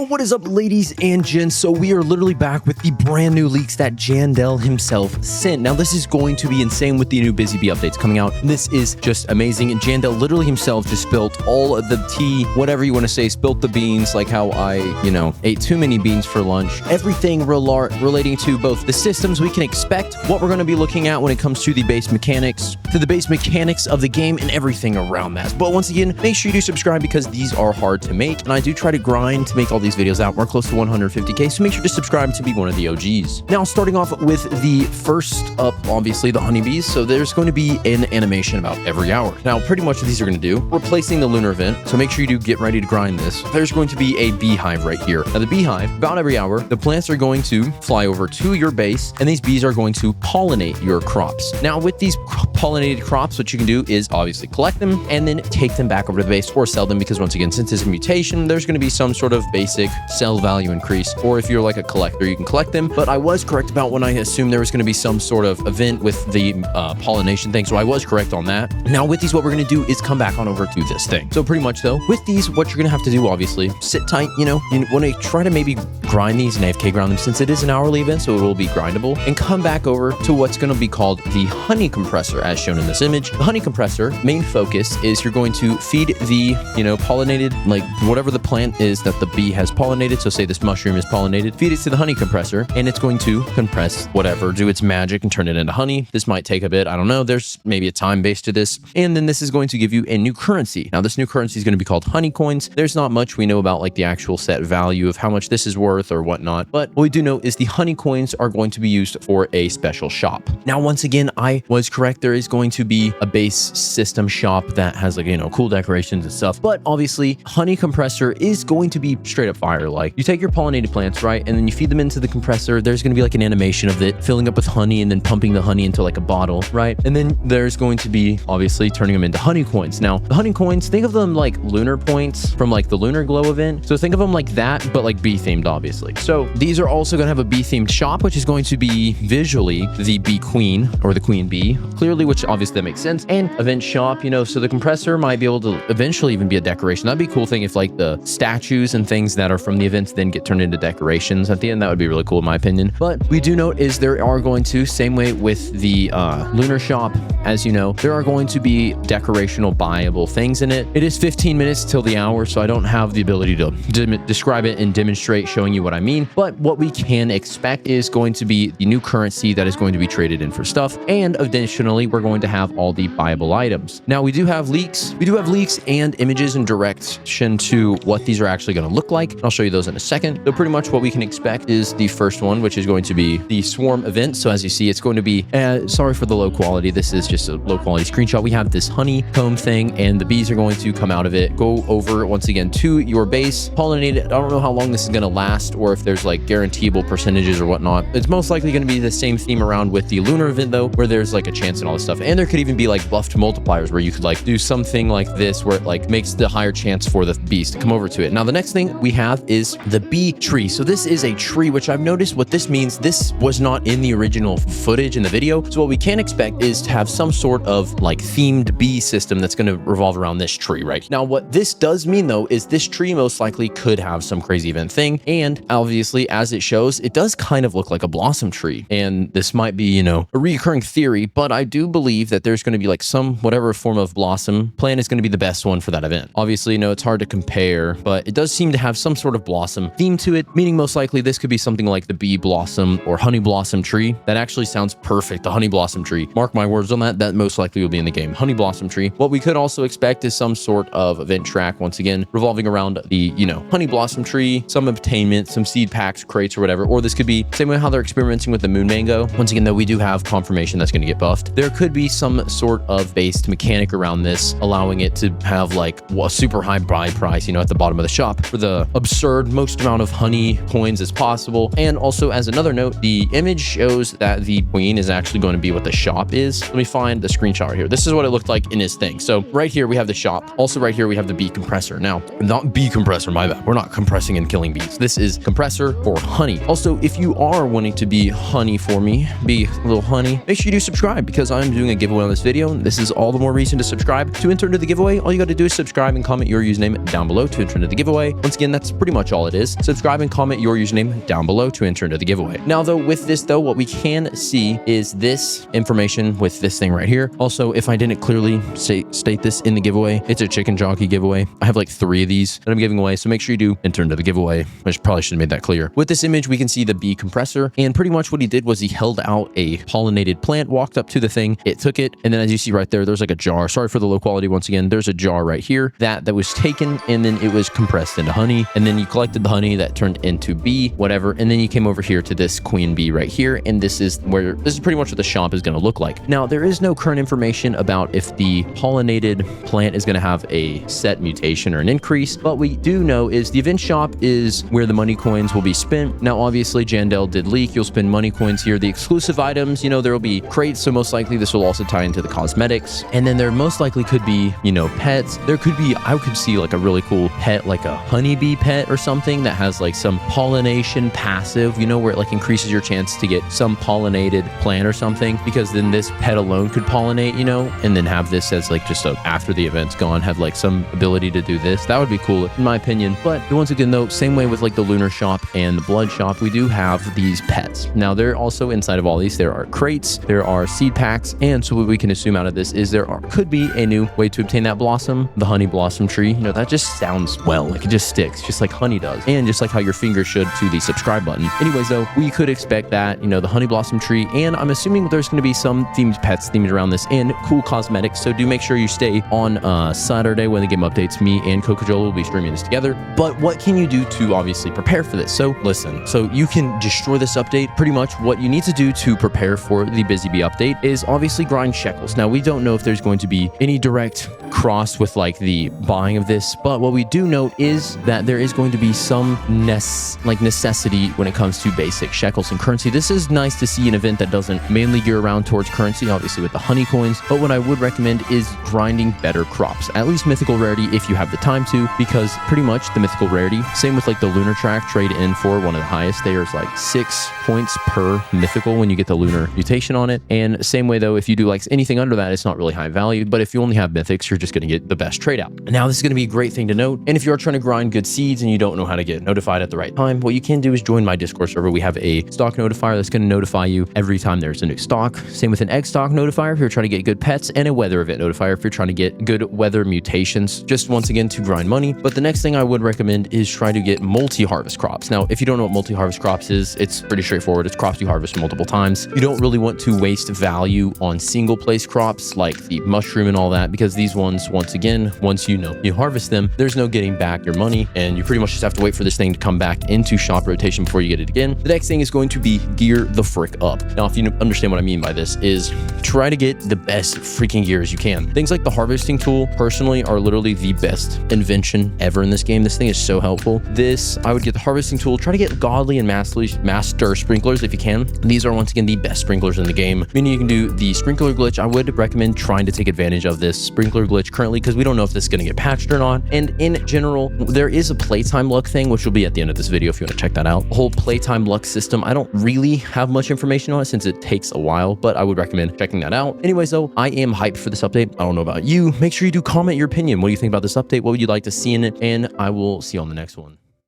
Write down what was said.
Yo, what is up, ladies and gents? So we are literally back with the brand new leaks that Jandel himself sent. Now, this is going to be insane with the new Bizzy Bee updates coming out. This is just amazing. And Jandel literally himself just spilled all of the tea, whatever you want to say, spilt the beans, like how I, ate too many beans for lunch. Everything relating to both the systems we can expect, what we're going to be looking at when it comes to the base mechanics, of the game, and everything around that. But once again, make sure you do subscribe because these are hard to make. And I do try to grind to make all these videos out. We're close to 150K, so make sure to subscribe to be one of the OGs. Now, starting off with the first up, obviously, the honeybees. So there's going to be an animation about every hour. Now, pretty much what these are going to do, replacing the lunar event. So make sure you do get ready to grind this. There's going to be a beehive right here. Now, the beehive, about every hour, the plants are going to fly over to your base, and these bees are going to pollinate your crops. Now, with these pollinated crops, what you can do is obviously collect them and then take them back over to the base or sell them, because once again, since it's a mutation, there's going to be some sort of basic sell value increase. Or if you're like a collector, you can collect them. But I was correct about when I assumed there was going to be some sort of event with the pollination thing. So I was correct on that. Now with these, what we're going to do is come back on over to this thing. So pretty much though, with these, what you're going to have to do, obviously, sit tight, you want to try to maybe grind these and AFK ground them, since it is an hourly event, so it will be grindable, and come back over to what's going to be called the honey compressor, as shown in this image. The honey compressor main focus is you're going to feed the, pollinated, like whatever the plant is that the bee has pollinated. So say this mushroom is pollinated, feed it to the honey compressor, and it's going to compress whatever, do its magic and turn it into honey. This might take a bit. I don't know. There's maybe a time base to this. And then this is going to give you a new currency. Now, this new currency is going to be called honey coins. There's not much we know about like the actual set value of how much this is worth or whatnot. But what we do know is the honey coins are going to be used for a special shop. Now, once again, I was correct. There is going to be a base system shop that has like, cool decorations and stuff. But obviously, honey compressor is going to be straight up fire. Like, you take your pollinated plants, right? And then you feed them into the compressor. There's going to be like an animation of it filling up with honey and then pumping the honey into like a bottle, right? And then there's going to be obviously turning them into honey coins. Now, the honey coins, think of them like lunar points from like the lunar glow event. So think of them like that, but like bee themed, obviously. So these are also going to have a bee themed shop, which is going to be visually the bee queen or the queen bee, clearly, which obviously that makes sense. And event shop, so the compressor might be able to eventually even be a decoration. That'd be a cool thing if like the statues and things that are from the events then get turned into decorations at the end. That would be really cool in my opinion. But we do note is there are going to, same way with the lunar shop, as you know, there are going to be decorational buyable things in it. It is 15 minutes till the hour, so I don't have the ability to describe it and demonstrate showing you what I mean. But what we can expect is going to be the new currency that is going to be traded in for stuff. And additionally, we're going to have all the buyable items. Now, we do have leaks. We do have leaks and images and direction to what these are actually going to look like. I'll show you those in a second. So pretty much what we can expect is the first one, which is going to be the swarm event. So as you see, it's going to be, sorry for the low quality. This is just a low quality screenshot. We have this honeycomb thing and the bees are going to come out of it, go over once again to your base, pollinate it. I don't know how long this is going to last or if there's like guaranteeable percentages or whatnot. It's most likely going to be the same theme around with the lunar event though, where there's like a chance and all this stuff. And there could even be like buffed multipliers where you could like do something like this where it like makes the higher chance for the bees to come over to it. Now, the next thing we have is the bee tree. So this is a tree, which I've noticed what this means. This was not in the original footage in the video. So what we can expect is to have some sort of like themed bee system that's going to revolve around this tree right now. What this does mean though, is this tree most likely could have some crazy event thing. And obviously, as it shows, it does kind of look like a blossom tree. And this might be, a recurring theory, but I do believe that there's going to be like some whatever form of blossom plant is going to be the best one for that event. Obviously, it's hard to compare, but it does seem to have some sort of blossom theme to it, meaning most likely this could be something like the bee blossom or honey blossom tree. That actually sounds perfect. The honey blossom tree. Mark my words on that. That most likely will be in the game. Honey blossom tree. What we could also expect is some sort of event track, once again, revolving around the, honey blossom tree, some obtainment, some seed packs, crates, or whatever. Or this could be same way how they're experimenting with the moon mango. Once again, though, we do have confirmation that's going to get buffed. There could be some sort of based mechanic around this, allowing it to have like a super high buy price, at the bottom of the shop for the absurd most amount of honey coins as possible. And also, as another note, the image shows that the queen is actually going to be what the shop is. Let me find the screenshot right here. This is what it looked like in his thing. So right here, we have the shop. Also right here, we have the bee compressor. Now, not bee compressor, my bad. We're not compressing and killing bees. This is is compressor for honey. Also, if you are wanting to be honey for me, be a little honey, make sure you do subscribe because I'm doing a giveaway on this video. This is all the more reason to subscribe. To enter into the giveaway, all you got to do is subscribe and comment your username down below to enter into the giveaway. Once again, that's pretty much all it is. Subscribe and comment your username down below to enter into the giveaway. Now, though, with this, though, what we can see is this information with this thing right here. Also, if I didn't clearly state this in the giveaway, it's a chicken jockey giveaway. I have like 3 of these that I'm giving away, so make sure you do enter into the giveaway, which probably should have made that clear. With this image, we can see the bee compressor, and pretty much what he did was he held out a pollinated plant, walked up to the thing, it took it, and then as you see right there, there's like a jar. Sorry for the low quality once again. There's a jar right here that was taken, and then it was compressed into honey, and then you collected the honey that turned into bee, whatever, and then you came over here to this queen bee right here, and this is pretty much what the shop is going to look like. Now, there is no current information about if the pollinated plant is going to have a set mutation or an increase, but we do know is the event shop is where the money coins will be spent. Now, obviously, Jandel did leak. You'll spend money coins here. The exclusive items, you know, there will be crates, so most likely this will also tie into the cosmetics, and then there most likely could be, you know, pets. There could be, I could see like a really cool pet, like a honeybee pet or something that has like some pollination passive, you know, where it like increases your chance to get some pollinated plant or something, because then this pet alone could pollinate, you know, and then have this as like just a, after the event's gone, have like some ability to do this. That would be cool in my opinion. But once again though, same way with like the lunar shop and the blood shop, we do have these pets. Now they're also inside of all these, there are crates, there are seed packs, and so what we can assume out of this is could be a new way to obtain that blossom, the honey blossom tree. You know, that just sounds well, like it just sticks, just like honey does, and just like how your finger should to the subscribe button. Anyways though, we could expect that, you know, the honey blossom tree, and I'm assuming there's going to be some pets themed around this and cool cosmetics, so do make sure you stay on Saturday when the game updates. Me and Coca-Cola will be streaming this together. But what can you do to obviously prepare for this? So listen, so you can destroy this update. Pretty much what you need to do to prepare for the Bizzy Bee update is obviously grind shekels. Now, we don't know if there's going to be any direct cross with like the buying of this, but what we do note is that there is going to be some necessity when it comes to basic shekels and currency. This is nice to see an event that doesn't mainly gear around towards currency, obviously with the honey coins, but what I would recommend is grinding better crops, at least mythical rarity if you have the time to, because pretty much the mythical rarity, same with like the lunar track, trade in for one of the highest, there's like 6 points per mythical when you get the lunar mutation on it, and same way though, if you do like anything under that, it's not really high value, but if you only have mythics, you're just going to get the best trade out. Now, this is going to be a great thing to note, and if you are trying to grind good seeds and you don't know how to get notified at the right time, what you can do is join my Discord server. We have a stock notifier that's going to notify you every time there's a new stock. Same with an egg stock notifier if you're trying to get good pets, and a weather event notifier if you're trying to get good weather mutations, just once again to grind money. But the next thing I would recommend is try to get multi-harvest crops. Now, if you don't know what multi-harvest crops is, it's pretty straightforward. It's crops you harvest multiple times. You don't really want to waste value on single place crops like the mushroom and all that, because these ones, once again, once you harvest them, there's no getting back your money, and you pretty much just have to wait for this thing to come back into shop rotation before you get it again. The next thing is going to be gear the frick up. Now, if you understand what I mean by this, is try to get the best freaking gear as you can. Things like the harvesting tool, personally, are literally the best invention ever in this game. This thing is so helpful. I would get the harvesting tool, try to get godly and master sprinklers if you can. These are once again the best sprinklers in the game, meaning you can do the sprinkler glitch. I would recommend trying to take advantage of this sprinkler glitch currently, because we don't know if this is going to get patched or not. And in general, there is a playtime luck thing, which will be at the end of this video if you want to check that out. The whole playtime luck system, I don't really have much information on it since it takes a while, but I would recommend checking that out. Anyways though, I am hyped for this update. I don't know about you. Make sure you do comment your opinion. What do you think about this update? What would you like to see in it? And I will see you on the next one.